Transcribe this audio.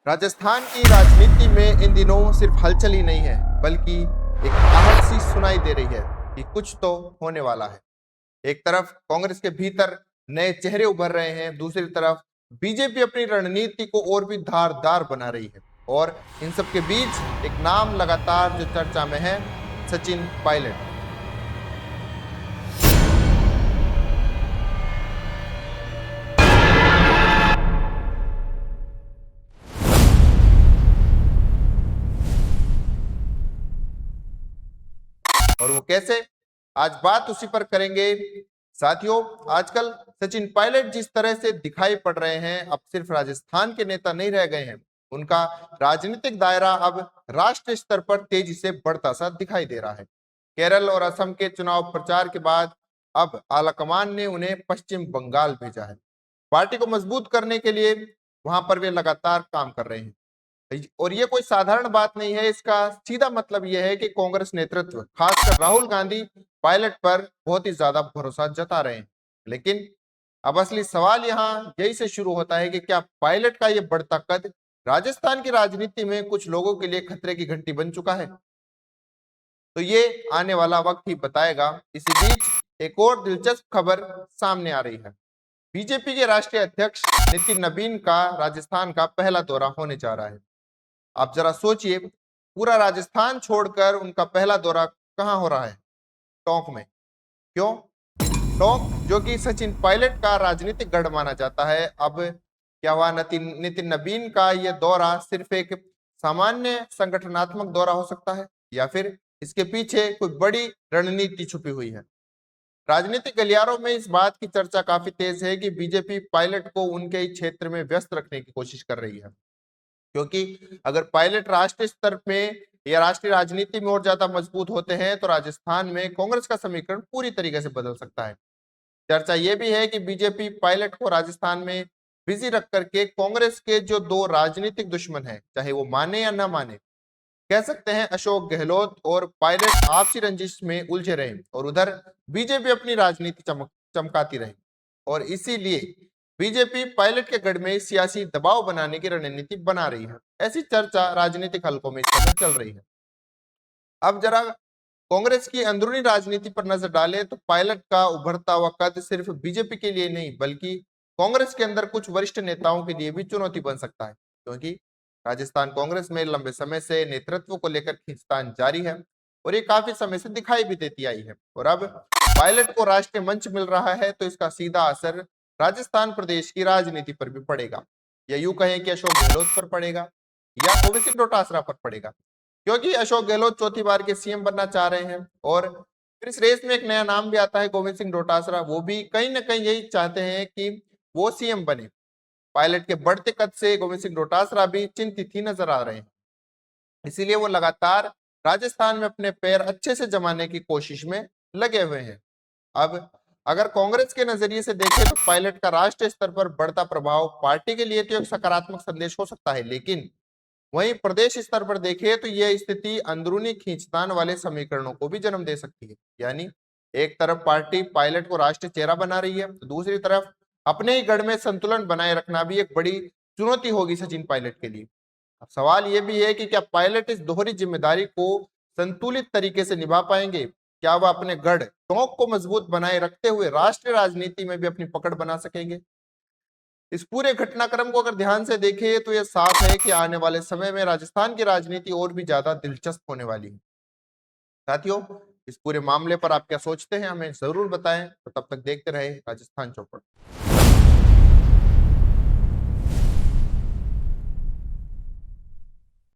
राजस्थान की राजनीति में इन दिनों सिर्फ हलचल ही नहीं है, बल्कि एक आहट सी सुनाई दे रही है कि कुछ तो होने वाला है। एक तरफ कांग्रेस के भीतर नए चेहरे उभर रहे हैं, दूसरी तरफ बीजेपी अपनी रणनीति को और भी धारदार बना रही है। और इन सब के बीच एक नाम लगातार जो चर्चा में है, सचिन पायलट। और वो कैसे, आज बात उसी पर करेंगे। साथियों, आजकल सचिन पायलट जिस तरह से दिखाई पड़ रहे हैं, अब सिर्फ राजस्थान के नेता नहीं रह गए हैं, उनका राजनीतिक दायरा अब राष्ट्रीय स्तर पर तेजी से बढ़ता सा दिखाई दे रहा है। केरल और असम के चुनाव प्रचार के बाद अब आलाकमान ने उन्हें पश्चिम बंगाल भेजा है। पार्टी को मजबूत करने के लिए वहां पर वे लगातार काम कर रहे हैं। और ये कोई साधारण बात नहीं है। इसका सीधा मतलब यह है कि कांग्रेस नेतृत्व, खासकर राहुल गांधी, पायलट पर बहुत ही ज्यादा भरोसा जता रहे हैं। लेकिन अब असली सवाल यहाँ यही से शुरू होता है कि क्या पायलट का ये बढ़ता कद राजस्थान की राजनीति में कुछ लोगों के लिए खतरे की घंटी बन चुका है? तो ये आने वाला वक्त ही बताएगा। इसी बीच एक और दिलचस्प खबर सामने आ रही है। बीजेपी के राष्ट्रीय अध्यक्ष नितिन नबीन का राजस्थान का पहला दौरा होने जा रहा है। आप जरा सोचिए, पूरा राजस्थान छोड़कर उनका पहला दौरा कहां हो रहा है? टोंक में। क्यों? टोंक, जो कि सचिन पायलट का राजनीतिक गढ़ माना जाता है। अब क्या हुआ, नितिन नबीन का यह दौरा सिर्फ एक सामान्य संगठनात्मक दौरा हो सकता है, या फिर इसके पीछे कोई बड़ी रणनीति छुपी हुई है? राजनीतिक गलियारों में इस बात की चर्चा काफी तेज है कि बीजेपी पायलट को उनके ही क्षेत्र में व्यस्त रखने की कोशिश कर रही है, क्योंकि अगर पायलट राष्ट्रीय स्तर में या राष्ट्रीय राजनीति में और ज्यादा मजबूत होते हैं तो राजस्थान में कांग्रेस का समीकरण पूरी तरीके से बदल सकता है। चर्चा यह भी है कि बीजेपी पायलट को राजस्थान में बिजी रख करके कांग्रेस के जो दो राजनीतिक दुश्मन हैं, चाहे वो माने या ना माने, कह सकते हैं अशोक गहलोत और पायलट, आपसी रंजिश में उलझे रहे और उधर बीजेपी अपनी राजनीति चमकाती रही। और इसीलिए बीजेपी पायलट के गढ़ में सियासी दबाव बनाने की रणनीति बना रही है। ऐसी चर्चा राजनीतिक हलकों में इस समय चल रही है। अब जरा कांग्रेस की अंदरूनी राजनीति पर नजर डालें तो पायलट का उभरता हुआ कद सिर्फ बीजेपी के लिए नहीं, बल्कि कांग्रेस के अंदर कुछ वरिष्ठ नेताओं के लिए भी चुनौती बन सकता है, क्योंकि राजस्थान कांग्रेस में लंबे समय से नेतृत्व को लेकर खींचतान जारी है और ये काफी समय से दिखाई भी देती आई है। और अब पायलट को राष्ट्रीय मंच मिल रहा है तो इसका सीधा असर राजस्थान प्रदेश की राजनीति पर भी पड़ेगा, या यूं कहें कि अशोक गहलोत पर पड़ेगा या गोविंद सिंह डोटासरा पर पड़ेगा, क्योंकि अशोक गहलोत चौथी बार के सीएम बनना चाह रहे हैं। और फिर इस रेस में एक नया नाम भी आता है, गोविंद सिंह डोटासरा। वो भी कहीं ना कहीं यही चाहते हैं कि वो सीएम बने। पायलट के बढ़ते कद से गोविंद सिंह डोटासरा भी चिंतित ही नजर आ रहे हैं, इसीलिए वो लगातार राजस्थान में अपने पैर अच्छे से जमाने की कोशिश में लगे हुए हैं। अब अगर कांग्रेस के नजरिए से देखें तो पायलट का राष्ट्रीय स्तर पर बढ़ता प्रभाव पार्टी के लिए तो एक सकारात्मक संदेश हो सकता है, लेकिन वहीं प्रदेश स्तर पर देखें तो यह स्थिति अंदरूनी खींचतान वाले समीकरणों को भी जन्म दे सकती है। यानी एक तरफ पार्टी पायलट को राष्ट्रीय चेहरा बना रही है, तो दूसरी तरफ अपने ही गढ़ में संतुलन बनाए रखना भी एक बड़ी चुनौती होगी सचिन पायलट के लिए। अब सवाल यह भी है कि क्या पायलट इस दोहरी जिम्मेदारी को संतुलित तरीके से निभा पाएंगे? क्या वह अपने गढ़ टोंक को मजबूत बनाए रखते हुए राष्ट्रीय राजनीति में भी अपनी पकड़ बना सकेंगे? इस पूरे घटनाक्रम को अगर ध्यान से देखें तो यह साफ है कि आने वाले समय में राजस्थान की राजनीति और भी ज्यादा दिलचस्प होने वाली है। साथियों, इस पूरे मामले पर आप क्या सोचते हैं, हमें जरूर बताएं। तो तब तक देखते रहे राजस्थान चौपड़।